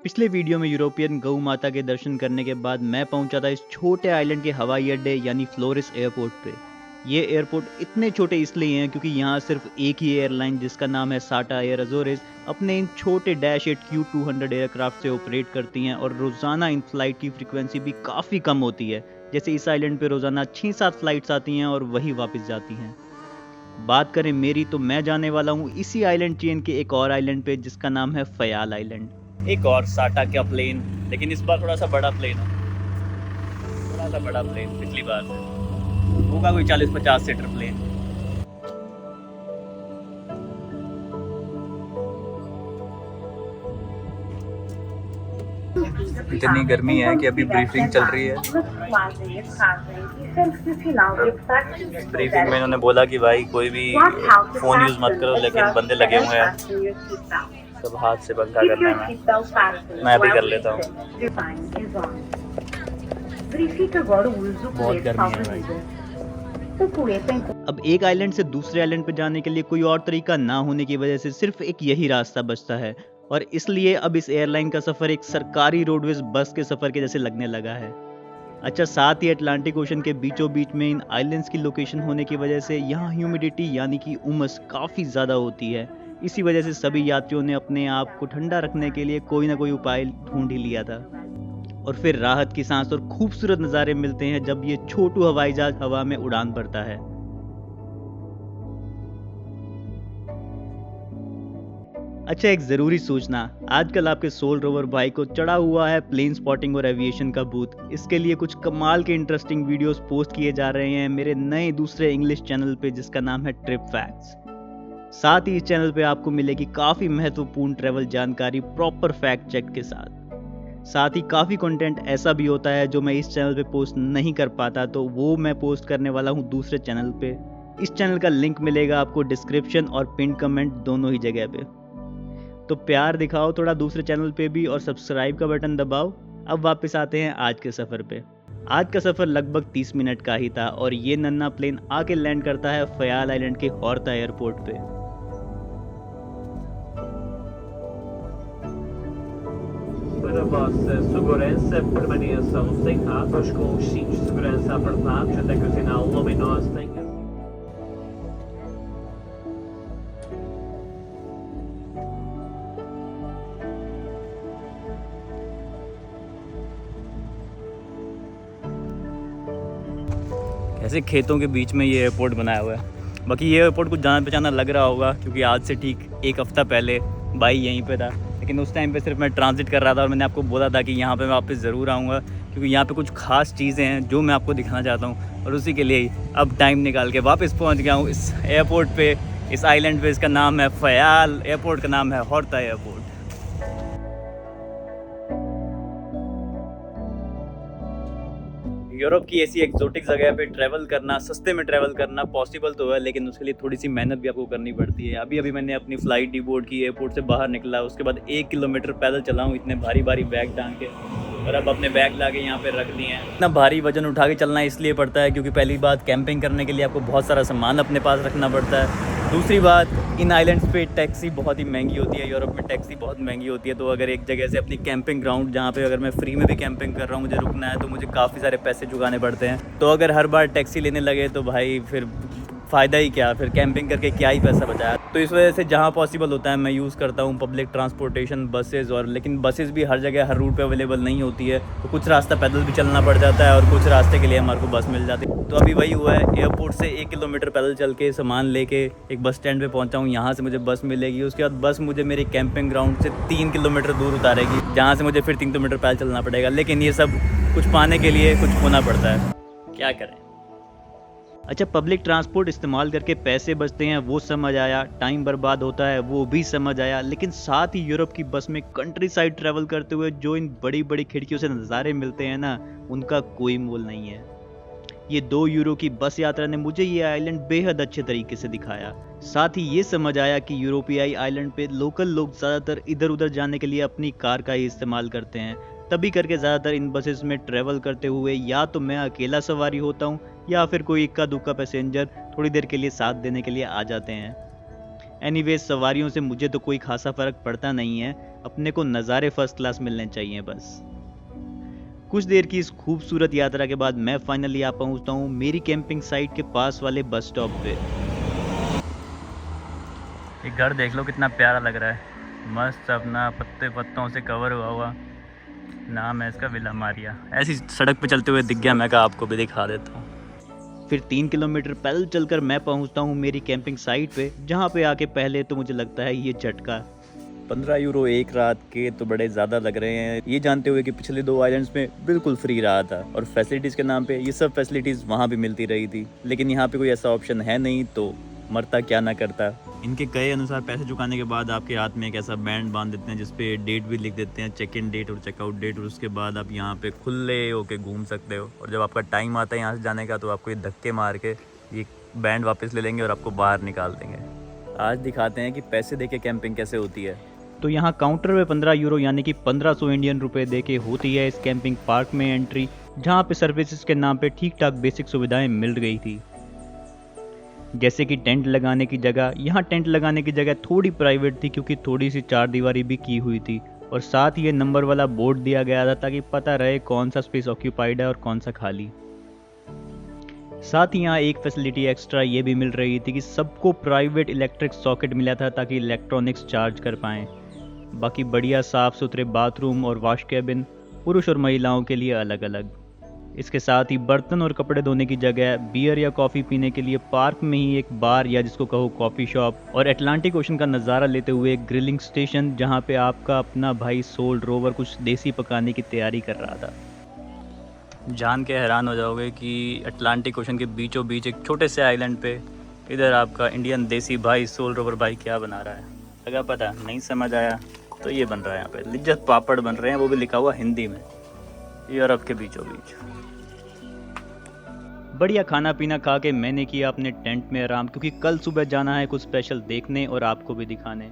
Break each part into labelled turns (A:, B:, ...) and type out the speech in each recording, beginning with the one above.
A: पिछले वीडियो में यूरोपियन गऊ माता के दर्शन करने के बाद मैं पहुंचा था इस छोटे आइलैंड के हवाई अड्डे यानी फ्लोरिस एयरपोर्ट पे। ये एयरपोर्ट इतने छोटे इसलिए हैं क्योंकि यहाँ सिर्फ एक ही एयरलाइन जिसका नाम है साटा एयर अजोरिस अपने इन छोटे -8Q200 एयरक्राफ्ट से ऑपरेट करती हैं और रोज़ाना इन फ्लाइट की फ्रीक्वेंसी भी काफ़ी कम होती है। जैसे इस आइलैंड पे रोज़ाना 6-7 फ्लाइट्स आती हैं और वही वापस जाती हैं। बात करें मेरी तो मैं जाने वाला हूँ इसी आइलैंड चेन के एक और आइलैंड पे जिसका नाम है फयाल आइलैंड। एक और साटा का प्लेन, लेकिन इस बार थोड़ा सा बड़ा प्लेन है। थोड़ा सा बड़ा प्लेन पिछली बार से होगा कोई 40-50 सीटर प्लेन।
B: इतनी गर्मी है कि अभी ब्रीफिंग चल रही है।
A: इस ब्रीफिंग में इन्होंने बोला कि भाई कोई भी फ़ोन यूज़ मत करो, लेकिन बंदे लगे हुए हैं सब हाथ से पंखा करने में। मैं भी कर लेता हूँ। बहुत गर्मी है भाई। अब एक आइलैंड से दूसरे आइलैंड पे जाने के लिए कोई और तरीका ना होने की वजह से सिर्फ एक यही रास्ता बचता है और इसलिए अब इस एयरलाइन का सफ़र एक सरकारी रोडवेज बस के सफ़र के जैसे लगने लगा है। अच्छा, साथ ही अटलांटिक ओशन के बीचों बीच में इन आइलैंड्स की लोकेशन होने की वजह से यहाँ ह्यूमिडिटी यानी कि उमस काफ़ी ज़्यादा होती है। इसी वजह से सभी यात्रियों ने अपने आप को ठंडा रखने के लिए कोई ना कोई उपाय ढूंढ ही लिया था। और फिर राहत की सांस और खूबसूरत नज़ारे मिलते हैं जब ये छोटू हवाई जहाज हवा में उड़ान भरता है। अच्छा, एक ज़रूरी सूचना, आजकल आपके सोल रोवर भाई को चढ़ा हुआ है प्लेन स्पॉटिंग और एविएशन का भूत। इसके लिए कुछ कमाल के इंटरेस्टिंग वीडियोस पोस्ट किए जा रहे हैं मेरे नए दूसरे इंग्लिश चैनल पे जिसका नाम है ट्रिप फैक्ट्स। साथ ही इस चैनल पे आपको मिलेगी काफ़ी महत्वपूर्ण ट्रैवल जानकारी प्रॉपर फैक्ट चेक के साथ ही काफ़ी कंटेंट ऐसा भी होता है जो मैं इस चैनल पे पोस्ट नहीं कर पाता, तो वो मैं पोस्ट करने वाला हूँ दूसरे चैनल पे। इस चैनल का लिंक मिलेगा आपको डिस्क्रिप्शन और पिन कमेंट दोनों ही जगह पे। तो प्यार दिखाओ थोड़ा दूसरे चैनल पे भी और सब्सक्राइब का बटन दबाओ। अब वापस आते हैं आज के सफ़र पे। आज का सफ़र लगभग 30 मिनट का ही था और ये नन्हा प्लेन आके लैंड करता है फयाल आइलैंड के हॉर्ता एयरपोर्ट पे।
C: Para a vossa segurança, permaneçam sentados com os cintos de segurança apertados até que o sinal luminoso tenha.
A: ऐसे खेतों के बीच में ये एयरपोर्ट बनाया हुआ है। बाकी ये एयरपोर्ट कुछ जाना पहचाना लग रहा होगा क्योंकि आज से ठीक एक हफ़्ता पहले भाई यहीं पे था, लेकिन उस टाइम पे सिर्फ मैं ट्रांजिट कर रहा था और मैंने आपको बोला था कि यहाँ पे मैं वापस ज़रूर आऊँगा क्योंकि यहाँ पे कुछ खास चीज़ें हैं जो मैं आपको दिखाना चाहता हूँ और उसी के लिए ही अब टाइम निकाल के वापस पहुँच गया हूँ इस एयरपोर्ट पे, इस आइलैंड पे। इसका नाम है फयाल, एयरपोर्ट का नाम है हॉर्ता एयरपोर्ट। यूरोप की ऐसी एक्जोटिक जगह पे ट्रैवल करना, सस्ते में ट्रैवल करना पॉसिबल तो है, लेकिन उसके लिए थोड़ी सी मेहनत भी आपको करनी पड़ती है। अभी मैंने अपनी फ़्लाइट डिबोर्ड की, एयरपोर्ट से बाहर निकला, उसके बाद 1 किलोमीटर पैदल चला हूँ इतने भारी भारी बैग टांग के, और अब अपने बैग ला के यहाँ पे रख दिए हैं। इतना भारी वजन उठा के चलना इसलिए पड़ता है क्योंकि पहली बात कैंपिंग करने के लिए आपको बहुत सारा सामान अपने पास रखना पड़ता है। दूसरी बात, इन आइलैंड्स पे टैक्सी बहुत ही महंगी होती है। यूरोप में टैक्सी बहुत महंगी होती है, तो अगर एक जगह से अपनी कैंपिंग ग्राउंड जहाँ पे अगर मैं फ्री में भी कैंपिंग कर रहा हूँ मुझे रुकना है तो मुझे काफ़ी सारे पैसे चुकाने पड़ते हैं। तो अगर हर बार टैक्सी लेने लगे तो भाई फिर फ़ायदा ही क्या, फिर कैंपिंग करके क्या ही पैसा बचाया। तो इस वजह से जहाँ पॉसिबल होता है मैं यूज़ करता हूँ पब्लिक ट्रांसपोर्टेशन, बसेज़। और लेकिन बसेज़ भी हर जगह हर रूट पे अवेलेबल नहीं होती है, तो कुछ रास्ता पैदल भी चलना पड़ जाता है और कुछ रास्ते के लिए हमारे को बस मिल जाती है। तो अभी वही हुआ है, एयरपोर्ट से 1 किलोमीटर पैदल चल के सामान लेके एक बस स्टैंड पे पहुंचा हूँ। यहाँ से मुझे बस मिलेगी, उसके बाद बस मुझे मेरी कैंपिंग ग्राउंड से 3 किलोमीटर दूर उतारेगी, जहाँ से मुझे फिर 3 किलोमीटर पैदल चलना पड़ेगा। लेकिन ये सब कुछ पाने के लिए कुछ होना पड़ता है, क्या करें। अच्छा, पब्लिक ट्रांसपोर्ट इस्तेमाल करके पैसे बचते हैं वो समझ आया, टाइम बर्बाद होता है वो भी समझ आया, लेकिन साथ ही यूरोप की बस में कंट्री साइड ट्रैवल करते हुए जो इन बड़ी बड़ी खिड़कियों से नज़ारे मिलते हैं ना, उनका कोई मोल नहीं है। ये 2 यूरो की बस यात्रा ने मुझे ये आइलैंड बेहद अच्छे तरीके से दिखाया। साथ ही ये समझ आया कि यूरोपियाई आइलैंड पे लोकल लोग ज़्यादातर इधर उधर जाने के लिए अपनी कार का ही इस्तेमाल करते हैं। तभी करके ज़्यादातर इन बसेस में ट्रैवल करते हुए या तो मैं अकेला सवारी होता हूँ या फिर कोई इक्का दुक्का पैसेंजर थोड़ी देर के लिए साथ देने के लिए आ जाते हैं। एनीवेज, सवारियों से मुझे तो कोई खासा फ़र्क पड़ता नहीं है, अपने को नज़ारे फर्स्ट क्लास मिलने चाहिए बस। कुछ देर की इस खूबसूरत यात्रा के बाद मैं फाइनली आ पहुंचता हूं मेरी कैंपिंग साइट के पास वाले बस स्टॉप पे। ये घर देख लो कितना प्यारा लग रहा है, मस्त अपना पत्तों से कवर हुआ। नाम है इसका विला मारिया। ऐसी सड़क पे चलते हुए दिख गया, मैं कहा आपको भी दिखा देता हूँ। फिर 3 किलोमीटर पैदल चलकर मैं पहुंचता हूँ मेरी कैंपिंग साइट पे, जहाँ पे आके पहले तो मुझे लगता है ये झटका 15 यूरो एक रात के तो बड़े ज़्यादा लग रहे हैं, ये जानते हुए कि पिछले 2 आइलैंड्स में बिल्कुल फ्री रहा था और फैसिलिटीज़ के नाम पे ये सब फैसिलिटीज़ वहाँ भी मिलती रही थी, लेकिन यहाँ पे कोई ऐसा ऑप्शन है नहीं, तो मरता क्या ना करता। इनके कहे अनुसार पैसे चुकाने के बाद आपके हाथ में एक ऐसा बैंड बांध देते हैं जिसपे डेट भी लिख देते हैं, चेक इन डेट और चेकआउट डेट, और उसके बाद आप यहाँ पे खुले होके घूम सकते हो। और जब आपका टाइम आता है यहाँ से जाने का तो आपको ये धक्के मार के ये बैंड वापस ले लेंगे और आपको बाहर निकाल देंगे। आज दिखाते हैं कि पैसे दे के कैंपिंग कैसे होती है। तो यहाँ काउंटर पे 15 यूरो यानी कि 1500 इंडियन रुपए दे के होती है इस कैंपिंग पार्क में एंट्री, जहाँ पे सर्विसेज के नाम पे ठीक ठाक बेसिक सुविधाएं मिल गई थी, जैसे कि टेंट लगाने की जगह। यहाँ टेंट लगाने की जगह थोड़ी प्राइवेट थी क्योंकि थोड़ी सी चारदीवारी भी की हुई थी, और साथ ही ये नंबर वाला बोर्ड दिया गया था ताकि पता रहे कौन सा स्पेस ऑक्यूपाइड है और कौन सा खाली। साथ ही यहाँ एक फैसिलिटी एक्स्ट्रा ये भी मिल रही थी कि सबको प्राइवेट इलेक्ट्रिक सॉकेट मिला था ताकि इलेक्ट्रॉनिक्स चार्ज कर पाएँ। बाकी बढ़िया साफ़ सुथरे बाथरूम और वॉश कैबिन पुरुष और महिलाओं के लिए अलग अलग। इसके साथ ही बर्तन और कपड़े धोने की जगह, बियर या कॉफ़ी पीने के लिए पार्क में ही एक बार या जिसको कहो कॉफ़ी शॉप, और अटलांटिक ओशन का नज़ारा लेते हुए एक ग्रिलिंग स्टेशन जहाँ पे आपका अपना भाई सोल रोवर कुछ देसी पकाने की तैयारी कर रहा था। जान के हैरान हो जाओगे कि अटलांटिक ओशन के बीचों बीच एक छोटे से आइलैंड पे इधर आपका इंडियन देसी भाई सोल रोवर भाई क्या बना रहा है। लगा पता नहीं समझ आया तो ये बन रहा है यहाँ पे लिज्जत पापड़ बन रहे हैं, वो भी लिखा हुआ हिंदी में, यूरोप के बीचों बीच। बढ़िया खाना पीना खा के मैंने किया अपने टेंट में आराम, क्योंकि कल सुबह जाना है कुछ स्पेशल देखने और आपको भी दिखाने।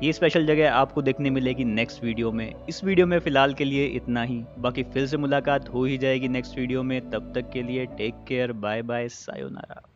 A: ये स्पेशल जगह आपको देखने मिलेगी नेक्स्ट वीडियो में। इस वीडियो में फ़िलहाल के लिए इतना ही, बाकी फिर से मुलाकात हो ही जाएगी नेक्स्ट वीडियो में। तब तक के लिए take care, bye bye, sayonara.